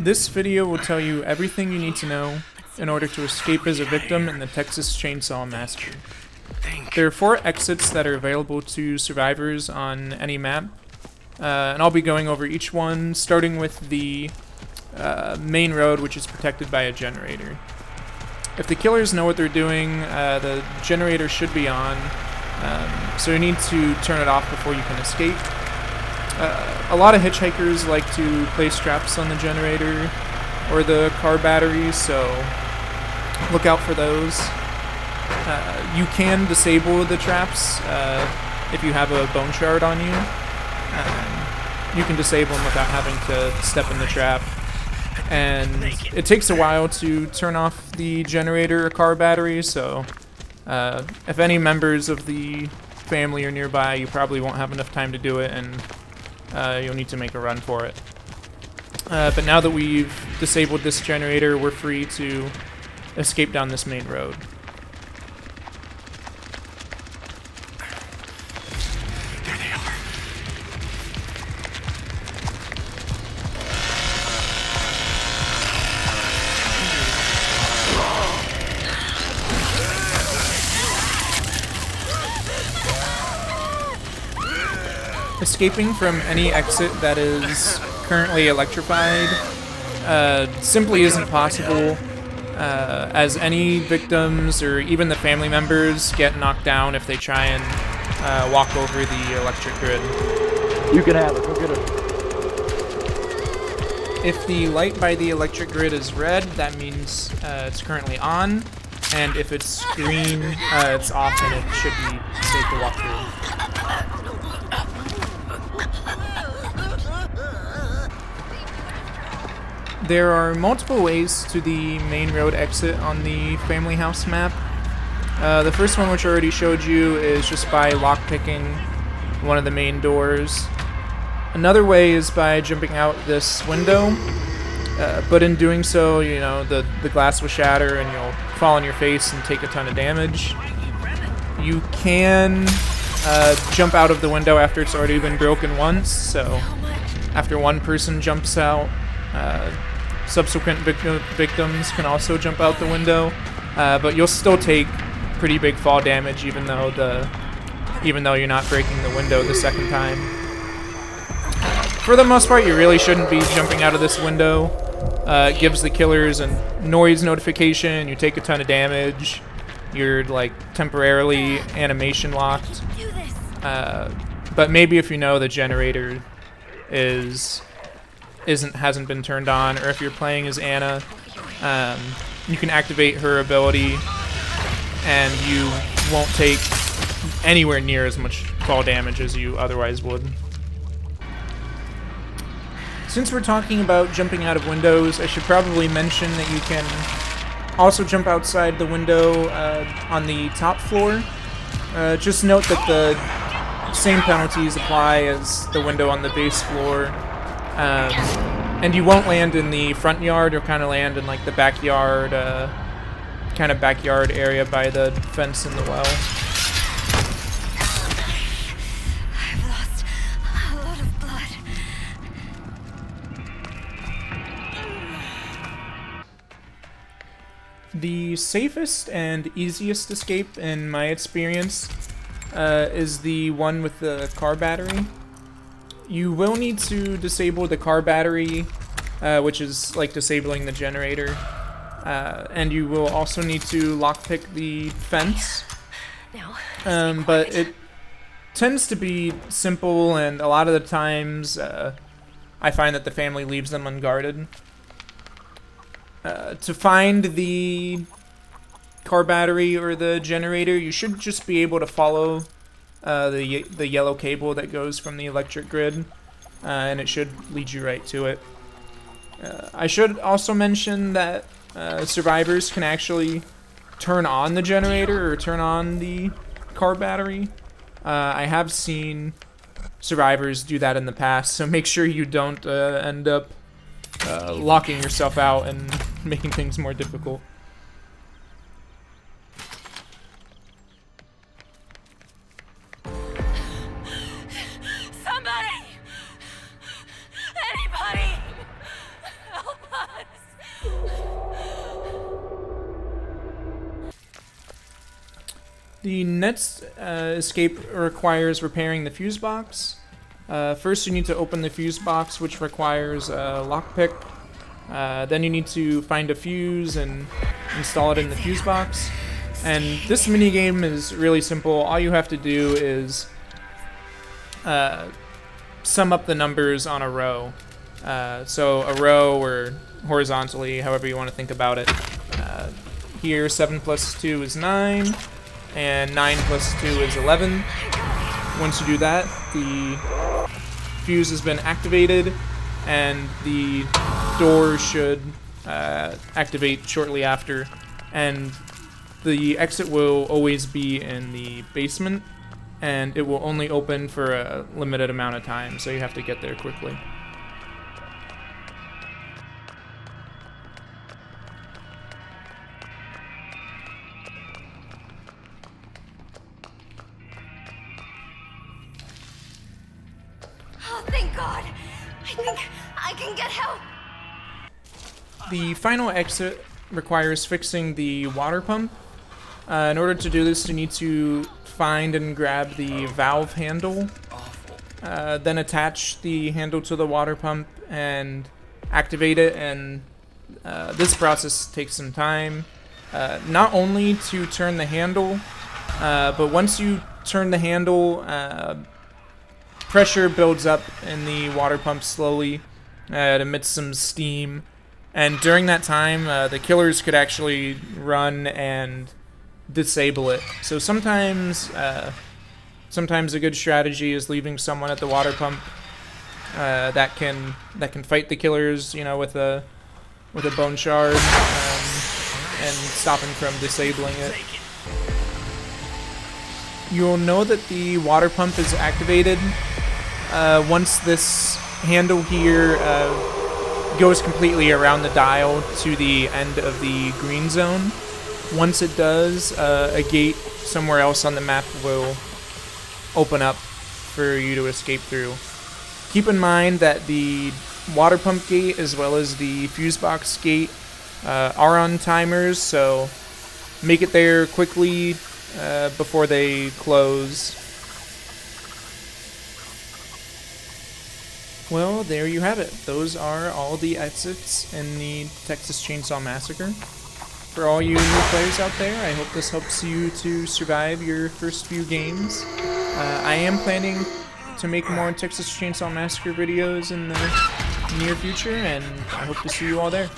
This video will tell you everything you need to know in order to escape as a victim in the Texas Chainsaw Massacre. There are 4 exits that are available to survivors on any map, and I'll be going over each one, starting with the main road, which is protected by a generator. If the killers know what they're doing, the generator should be on, so you need to turn it off before you can escape. A lot of hitchhikers like to place traps on the generator or the car batteries, so look out for those. You can disable the traps if you have a bone shard on you. You can disable them without having to step in the trap. And it takes a while to turn off the generator or car battery, so if any members of the family are nearby, you probably won't have enough time to do it, and you'll need to make a run for it. But now that we've disabled this generator, we're free to escape down this main road. There they are. Escaping from any exit that is currently electrified simply isn't possible, as any victims or even the family members get knocked down if they try and walk over the electric grid. You can have it. Go get it. If the light by the electric grid is red, that means it's currently on, and if it's green, it's off and it should be safe to walk through. There are multiple ways to the main road exit on the family house map. The first one, which I already showed you, is just by lockpicking one of the main doors. Another way is by jumping out this window, but in doing so, you know, the glass will shatter and you'll fall on your face and take a ton of damage. You can jump out of the window after it's already been broken once, so after one person jumps out, subsequent victims can also jump out the window, but you'll still take pretty big fall damage even though you're not breaking the window the second time. For the most part, you really shouldn't be jumping out of this window. It gives the killers a noise notification, you take a ton of damage, you're like temporarily animation locked. But maybe if you know the generator hasn't been turned on, or if you're playing as Anna, you can activate her ability and you won't take anywhere near as much fall damage as you otherwise would. Since we're talking about jumping out of windows, I should probably mention that you can also jump outside the window on the top floor. Just note that the same penalties apply as the window on the base floor. And you won't land in the front yard, you'll kind of land in like the backyard, backyard area by the fence and the well. I've lost a lot of blood. The safest and easiest escape, in my experience, is the one with the car battery. You will need to disable the car battery, which is like disabling the generator, and you will also need to lockpick the fence. But it tends to be simple, and a lot of the times I find that the family leaves them unguarded. To find the car battery or the generator, you should just be able to follow the yellow cable that goes from the electric grid, and it should lead you right to it. I should also mention that survivors can actually turn on the generator or turn on the car battery. I have seen survivors do that in the past, so make sure you don't end up locking yourself out and making things more difficult. Somebody! Anybody! Help The next escape requires repairing the fuse box. First you need to open the fuse box, which requires a lockpick. Then you need to find a fuse and install it in the fuse box. And this minigame is really simple. All you have to do is sum up the numbers on a row. So a row or horizontally, however you want to think about it. Here 7 plus 2 is 9, and 9 plus 2 is 11. Once you do that, the fuse has been activated, and the door should activate shortly after. And the exit will always be in the basement, and it will only open for a limited amount of time, so you have to get there quickly. Oh, thank God. I think I can get help. The final exit requires fixing the water pump. In order to do this, you need to find and grab the valve handle, then attach the handle to the water pump and activate it, and this process takes some time. Not only to turn the handle, but once you turn the handle, pressure builds up in the water pump slowly. It emits some steam, and during that time, the killers could actually run and disable it. So sometimes a good strategy is leaving someone at the water pump that can fight the killers, you know, with a bone shard, and stop him from disabling it. You'll know that the water pump is activated once this handle here goes completely around the dial to the end of the green zone. Once it does, a gate somewhere else on the map will open up for you to escape through. Keep in mind that the water pump gate as well as the fuse box gate are on timers, so make it there quickly before they close. Well, there you have it. Those are all the exits in the Texas Chainsaw Massacre. For all you new players out there, I hope this helps you to survive your first few games. I am planning to make more Texas Chainsaw Massacre videos in the near future, and I hope to see you all there.